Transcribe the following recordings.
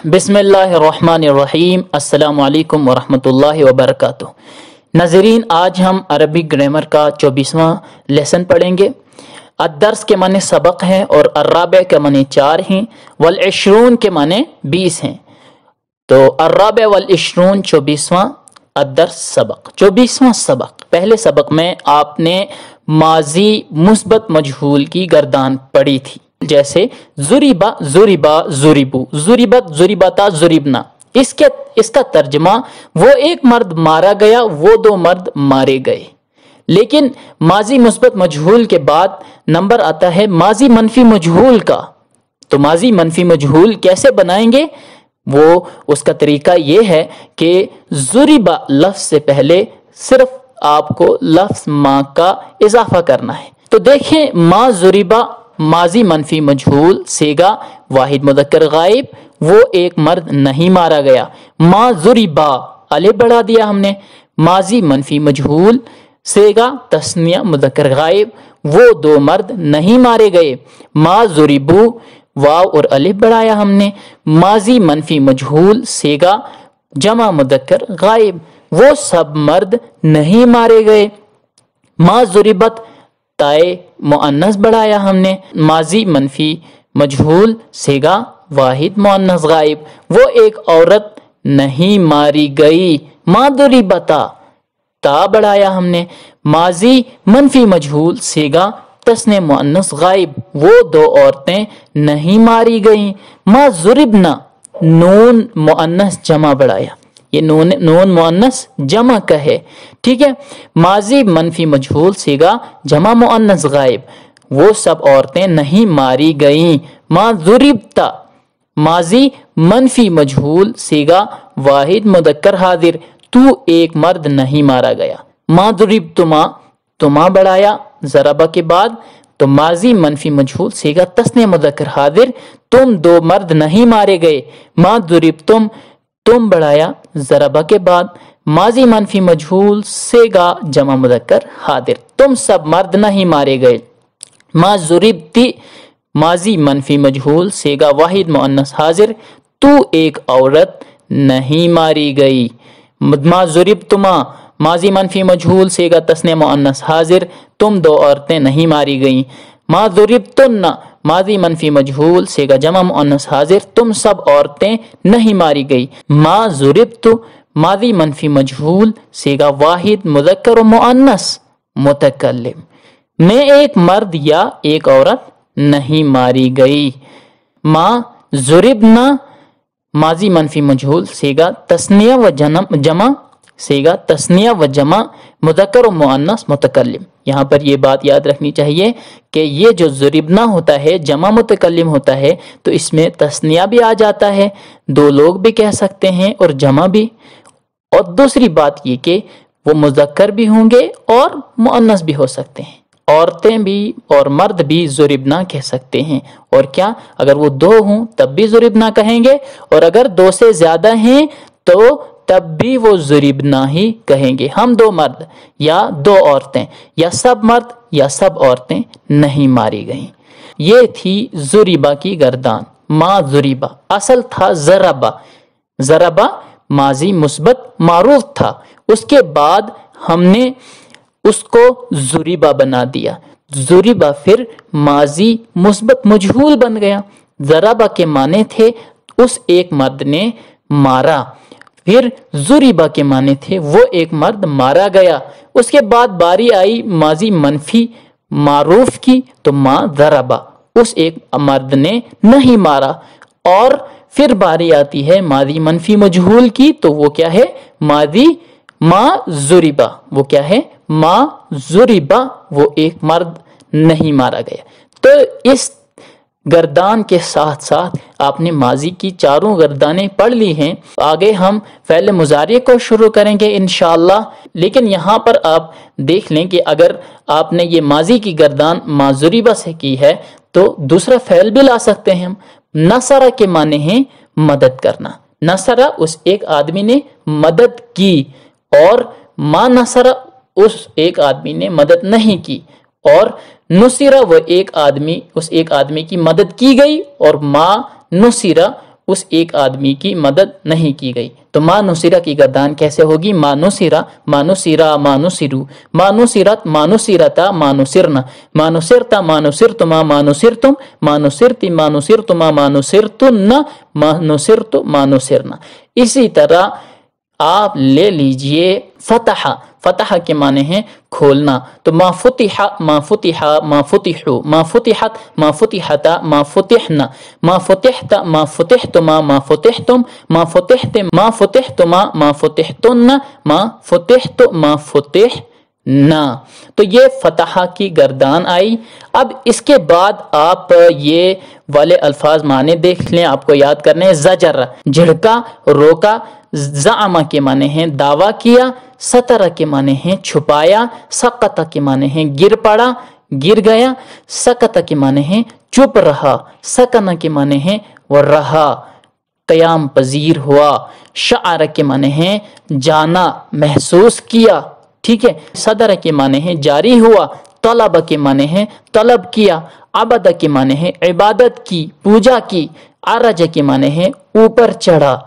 बिस्मिल्लाहिर्रहमानिर्रहीम। अस्सलामु अलैकुम वरहमतुल्लाहि वबरकातुह। नाज़रीन, आज हम अरबी ग्रामर का 24वां लेसन पढ़ेंगे। अद्दर्स के माने सबक हैं और अर्राबे के माने 4 हैं, वल इशरून के माने 20 हैं। तो अर्राबे वल इशरून 24वां, अद्दर्स सबक 24वां सबक। पहले सबक में आपने माजी मुस्बत मजहूल की गर्दान पढ़ी थी, जैसे जुरिबा जुरिबा जुरिबू, जुरिबत जुरिबता जुरिबना। इसका तर्जमा वो एक मर्द मारा गया, वो दो मर्द मारे गए। लेकिन माजी मुस्बत मजहूल के बाद नंबर आता है माजी मनफी मजहूल का। तो माजी मनफी मजहूल कैसे बनाएंगे? वो उसका तरीका ये है कि जुरिबा लफ्ज से पहले सिर्फ आपको लफ्ज माँ का इजाफा करना है। तो देखें, मा जुरिबा माजी मनफी मजहूल सेगा वाहिद मुदक्कर गायब, वो एक मर्द नहीं मारा गया। मा जुरिबा अलिफ बढ़ा दिया हमने। माजी मनफी मजहूल सेगा तस्निया मुदक्कर गायब, वो दो मर्द नहीं मारे गए। मा जुरिबू वाव और अलिफ बढ़ाया हमने। माजी मनफी मजहूल सेगा जमा मुदक्कर गायब, वो सब मर्द नहीं मारे गए। मा जुरिबत ताए मुअन्नस बढ़ाया हमने। माजी मनफी मजहूल सेगा वाहिद मुअन्नस गायब, वो एक औरत नहीं मारी गई। मा दुरिबता ता बढ़ाया हमने। माजी मनफी मजहूल सेगा तस्ने मुअन्नस गायब, वो दो औरतें नहीं मारी गईं। मा जुरिबना नून मुअन्नस जमा बढ़ाया, ये नून मुअन्नस जमा का है, ठीक है। माजी मनफी मजहूल सेगा जमा मुअन्नस गायब, वो सब औरतें नहीं मारी गईं। मा जुरिबता माजी मनफी मजहूल सेगा वाहिद मुदक्कर हाजिर, तू एक मर्द नहीं मारा गया। मा जुरिब तुमा बढ़ाया जराबा के बाद, तो माजी मनफी मजहूल सेगा तस्ने मुदक्कर हाजिर, तुम दो मर्द नहीं मारे गए। मा जुरिब तुम बढ़ाया जराबा के बाद, माजी मनफी मजहूल सेगा जमा मुदक्कर हाजिर, तुम सब मर्द नहीं मारे गए। मा जुरिबती माजी मनफी मजहूल सेगा वाहिद मुअन्नस हाजिर, तू एक औरत नहीं मारी गई। मा जुरिबतुमा माजी मनफी मजहूल सेगा तस्ने मुअन्नस हाजिर, तुम दो औरतें नहीं मारी गईं। मा जुरिबतुन्ना माजी मनफी मजहूल सेगा जमा मुअन्नस हाजिर, तुम सब औरतें नहीं मारी गई। मा जुरिबतु माजी मनफी मजहूल सेगा वाहिद मुदक्कर मुअन्नस मुतकल्लिम, में एक मर्द या एक औरत नहीं मारी गई। मा जुरिबना माजी मनफी मजहूल सेगा तस्निया व जमा सेगा तस्निया व जमा मुदक्कर और मुअन्नस मुतकल्लिम। यहाँ पर ये बात याद रखनी चाहिए कि ये जो जुरिबना होता है जमा मुतकल्लिम होता है, तो इसमें तस्निया भी आ जाता है, दो लोग भी कह सकते हैं और जमा भी। और दूसरी बात ये कि वो मुज़क्कर भी होंगे और मुअन्नस भी हो सकते हैं, औरतें भी और मर्द भी जुरिबना कह सकते हैं। और क्या, अगर वो दो हों तब भी जुरिबना कहेंगे, और अगर दो से ज्यादा हैं तो तब भी वो जुरिबना ही कहेंगे। हम दो मर्द या दो औरतें या सब मर्द या सब औरतें नहीं मारी गईं। ये थी जुरिबा की गर्दान। मा जुरिबा असल था जराबा, जराबा माजी मुस्बत मारूफ था, उसके बाद हमने उसको जुरिबा बना दिया। जुरिबा फिर माजी मुस्बत मजहूल बन गया। जराबा के माने थे उस एक मर्द ने मारा, फिर जुरिबा के माने थे वो एक मर्द मारा गया। उसके बाद बारी आई माजी मनफी मारूफ की, तो मा जराबा उस एक मर्द ने नहीं मारा। और फिर बारी आती है माजी मनफी मजहूल की, तो वो क्या है? माजी मा जुरिबा, वो क्या है? मा जुरिबा, वो एक मर्द नहीं मारा गया। तो इस गर्दान के साथ साथ आपने माजी की चारों गर्दानें पढ़ ली हैं। आगे हम फ़ेल मुज़ारी को शुरू करेंगे इंशाअल्लाह। लेकिन यहाँ पर आप देख लें कि अगर आपने ये माजी की गर्दान माजुरिबा से की है तो दूसरा फ़ेल भी ला सकते हैं हम। नसरा के माने हैं मदद करना। नसरा उस एक आदमी ने मदद की, और मा नसरा उस एक आदमी ने मदद नहीं की। और नुसिरा वो एक आदमी, उस एक आदमी की मदद की गई, और मा नुसिरा اس ایک آدمی کی مدد نہیں کی گئی. تو ما نصرہ کی گردان کیسے ہوگی؟ ما نصرہ، ما نصرہ، ما نصرو، ما نصرت، ما نصرتا، ما نصرنا، ما نصرتا، ما نصرتما، ما نصرتم، ما نصرتی، ما نصرتما، ما نصرتن، ما نصرت، ما نصرنا. اسی طرح آپ لے لیجئے فتح. فتح کے معنی ہیں کھولنا. تو ما فتح، ما فتح، ما فتحو، ما فتحت، ما فتحتا، ما فتحنا، ما فتحت، ما فتحتما، ما فتحتم، ما فتحت، ما فتحتما، ما فتحتن، ما فتحت، ما فتحنا. تو یہ فتح کی گردان آئی. اب اس کے بعد آپ یہ والے الفاظ معنی دیکھ لیں، آپ کو یاد کرنے ہیں. زجر، جھڑکا، روکا. زعم کے معنی ہیں دعویٰ کیا. ستر کے معنی ہیں چھپایا. سقط کے معنی ہیں گر پڑا، گر گیا. سکت کے معنی ہیں چپ رہا. سکن کے معنی ہیں وہ رہا، قیام پذیر ہوا. شعر کے معنی ہیں جانا، محسوس کیا. ٹھیک ہے. صدر کے معنی ہیں جاری ہوا. طلب کے معنی ہیں طلب کیا. عبد کے معنی ہیں عبادت کی، پوجا کی. عرج کے معنی ہیں اوپر چڑھا.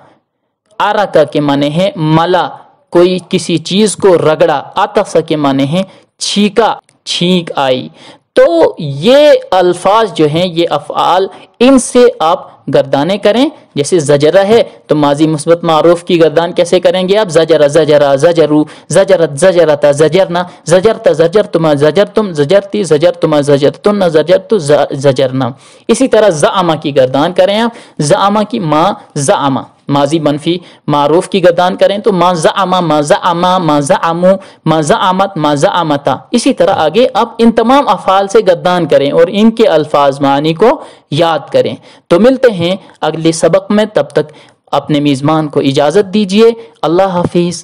عرق کے معنی ہیں ملا، کوئی کسی چیز کو رگڑا. عطس کے معنی ہیں چھینکا، چھینک آئی. تو یہ الفاظ جو ہیں، یہ افعال، ان سے آپ گردانیں کریں. جیسے زجرہ ہے تو ماضی مثبت معروف کی گردان کیسے کریں گے آپ؟ زجرہ، زجرہ، زجرو، زجرت، زجرتا، زجرنا، زجرت، زجرتما، زجرتم، زجرتی، زجرتما، زجرتن، زجرت، زجرنا. اسی طرح زعما کی گردان کریں آپ. زعما کی ما زعما، ماضی منفی معروف کی گردان کریں تو ما زعما، ما زعما، ما زعمو، ما زعمت، ما زعمتا. اسی طرح آگے آپ ان تمام افعال سے گردان کریں اور ان کے الفاظ معنی کو یاد کریں. تو ملتے ہیں اگلے سبق میں. تب تک اپنے میزبان کو اجازت دیجیے. اللہ حافظ.